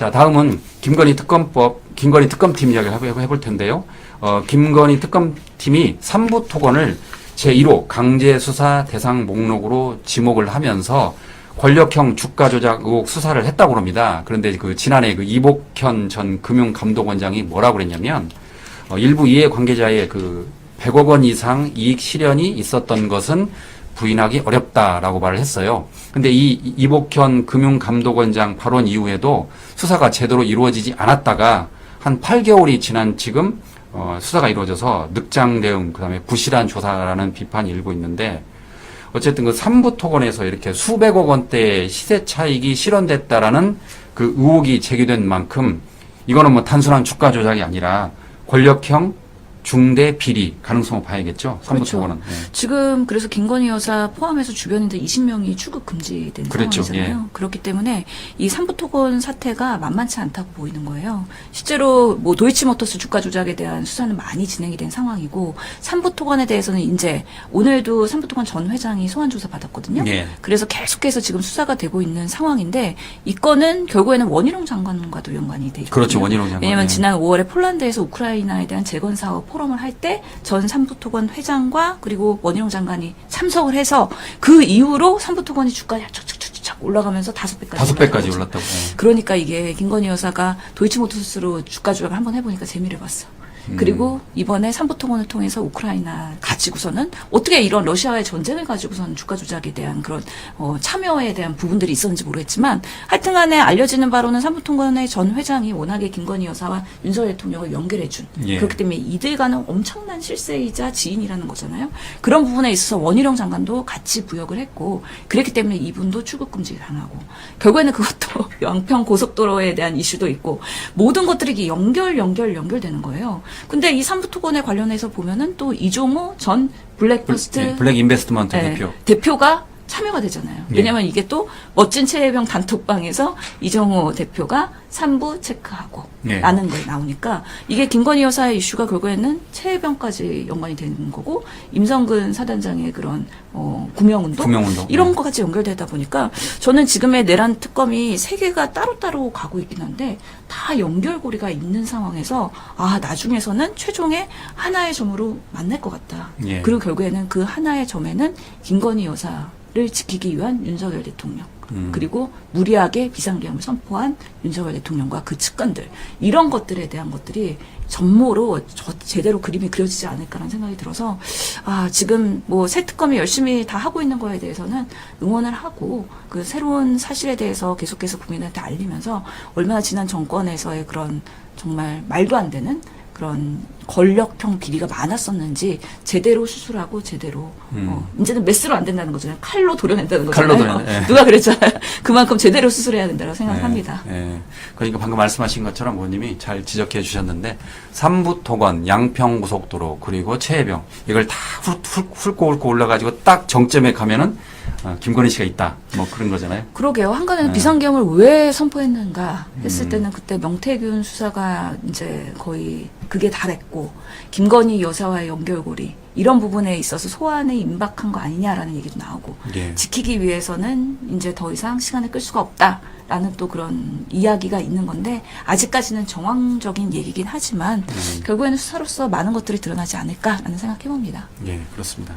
자, 다음은 김건희 특검팀 이야기를 해볼 텐데요. 김건희 특검팀이 3부 토건을 제1호 강제수사 대상 목록으로 지목을 하면서 권력형 주가 조작 의혹 수사를 했다고 합니다. 그런데 지난해 이복현 전 금융감독원장이 뭐라고 그랬냐면, 일부 이해관계자의 100억 원 이상 이익 실현이 있었던 것은 부인하기 어렵다라고 말을 했어요. 근데 이 이복현 금융감독원장 발언 이후에도 수사가 제대로 이루어지지 않았다가 한 8개월이 지난 지금 수사가 이루어져서 늑장 대응, 그다음에 부실한 조사라는 비판이 일고 있는데, 어쨌든 3부 토건에서 이렇게 수백억 원대의 시세 차익이 실현됐다라는 의혹이 제기된 만큼 이거는 뭐 단순한 주가 조작이 아니라 권력형 중대 비리 가능성을 봐야겠죠. 3부 그렇죠. 토건은. 네. 지금 그래서 김건희 여사 포함해서 주변인들 20명이 출국 금지된 그렇죠. 상황이잖아요. 예. 그렇기 때문에 이 3부 토건 사태가 만만치 않다고 보이는 거예요. 실제로 뭐 도이치모터스 주가 조작에 대한 수사는 많이 진행이 된 상황이고 3부 토건에 대해서는 이제 오늘도 3부 토건 전 회장이 소환 조사 받았거든요. 예. 그래서 계속해서 지금 수사가 되고 있는 상황인데 이 건은 결국에는 원희룡 장관과도 연관이 돼 있거든요. 그렇죠. 원희룡 장관. 왜냐하면 예. 지난 5월에 폴란드에서 우크라이나에 대한 재건 사업 포럼을 할 때 전 삼부토건 회장과 그리고 원희룡 장관이 참석을 해서 그 이후로 삼부토건이 주가가 착착착착 올라가면서 5배까지 올랐다고. 예. 그러니까 이게 김건희 여사가 도이치모터스로 주가 조작을 한번 해보니까 재미를 봤어. 그리고 이번에 삼부토건을 통해서 우크라이나 가지고서는 어떻게 이런 러시아와의 전쟁을 가지고서는 주가 조작에 대한 그런 참여에 대한 부분들이 있었는지 모르겠지만 하여튼간에 알려지는 바로는 삼부토건의 전 회장이 워낙에 김건희 여사와 윤석열 대통령을 연결해준 예. 그렇기 때문에 이들과는 엄청난 실세이자 지인이라는 거잖아요. 그런 부분에 있어서 원희룡 장관도 같이 부역을 했고 그랬기 때문에 이분도 출국금지 당하고 결국에는 그것도 양평 고속도로에 대한 이슈도 있고 모든 것들이 이게 연결되는 거예요. 근데 이 삼부토건에 관련해서 보면은 또 이종호 전 블랙버스트 블랙 인베스트먼트 네, 대표. 대표가 참여가 되잖아요. 예. 왜냐하면 이게 또 멋진 최혜병 단톡방에서 이정호 대표가 3부 체크하고 예. 라는 거에 나오니까 이게 김건희 여사의 이슈가 결국에는 최혜병까지 연관이 되는 거고 임성근 사단장의 그런 구명운동 이런 예. 거까지 연결되다 보니까 저는 지금의 내란 특검이 세 개가 따로따로 가고 있긴 한데 다 연결고리가 있는 상황에서 나중에서는 최종의 하나의 점으로 만날 것 같다. 예. 그리고 결국에는 그 하나의 점에는 김건희 여사를 지키기 위한 윤석열 대통령 그리고 무리하게 비상계엄을 선포한 윤석열 대통령과 그 측근들 이런 것들에 대한 것들이 전모로 제대로 그림이 그려지지 않을까라는 생각이 들어서 지금 뭐 새 특검이 열심히 다 하고 있는 거에 대해서는 응원을 하고 그 새로운 사실에 대해서 계속해서 국민한테 알리면서 얼마나 지난 정권에서의 그런 정말 말도 안 되는 그런 권력형 비리가 많았었는지 제대로 수술하고 제대로 이제는 메스로 안 된다는 거잖아요. 칼로 도려낸다는 거잖아요. 예. 누가 그랬잖아요. 그만큼 제대로 수술해야 된다고 생각합니다. 예. 그러니까 방금 말씀하신 것처럼 의원님이 잘 지적해 주셨는데 삼부토건, 양평고속도로 그리고 최혜병 이걸 다 훑고 올라가지고 딱 정점에 가면은 김건희 씨가 있다. 뭐 그런 거잖아요. 그러게요. 한간에는 네. 비상계엄을 왜 선포했는가 했을 때는 그때 명태균 수사가 이제 거의 그게 다 됐고 김건희 여사와의 연결고리 이런 부분에 있어서 소환에 임박한 거 아니냐라는 얘기도 나오고 예. 지키기 위해서는 이제 더 이상 시간을 끌 수가 없다라는 또 그런 이야기가 있는 건데 아직까지는 정황적인 얘기긴 하지만 결국에는 수사로서 많은 것들이 드러나지 않을까라는 생각해봅니다. 예, 그렇습니다.